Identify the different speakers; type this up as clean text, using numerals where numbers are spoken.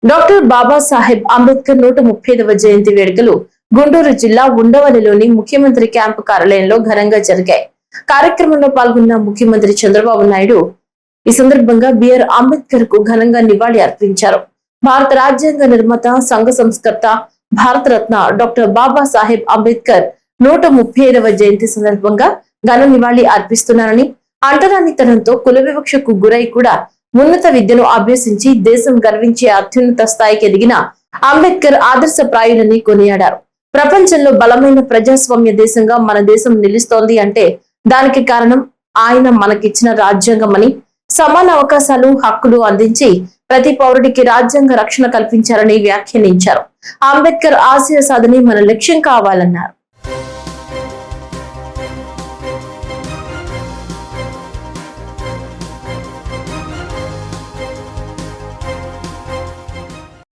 Speaker 1: Doctor Babasaheb Ambedkar 135వ జయంతి వేడుకలు గుంటూరు జిల్లా ఉండవల్లిలోని ముఖ్యమంత్రి క్యాంపు కార్యాలయంలో ఘనంగా జరిగాయి. కార్యక్రమంలో పాల్గొన్న ముఖ్యమంత్రి చంద్రబాబు నాయుడు ఈ సందర్భంగా బిఆర్ అంబేద్కర్ కు ఘనంగా నివాళి అర్పించారు. భారత రాజ్యాంగ నిర్మాత, సంఘ సంస్కర్త, భారతరత్న డాక్టర్ బాబాసాహెబ్ అంబేద్కర్ 135వ జయంతి సందర్భంగా ఘన నివాళి అర్పిస్తున్నారని, అంటరానితనంతో కుల వివక్షకు గురై కూడా ఉన్నత విద్యను అభ్యసించి దేశం గర్వించే అత్యున్నత స్థాయికి ఎదిగిన అంబేద్కర్ ఆదర్శప్రాయులని కొనియాడారు. ప్రపంచంలో బలమైన ప్రజాస్వామ్య దేశంగా మన దేశం నిలుస్తోంది అంటే దానికి కారణం ఆయన మనకిచ్చిన రాజ్యాంగమని, సమాన అవకాశాలు, హక్కులు అందించి ప్రతి పౌరుడికి రాజ్యాంగ రక్షణ కల్పించారని వ్యాఖ్యానించారు. అంబేద్కర్ ఆశయ సాధనే మన లక్ష్యం కావాలన్నారు.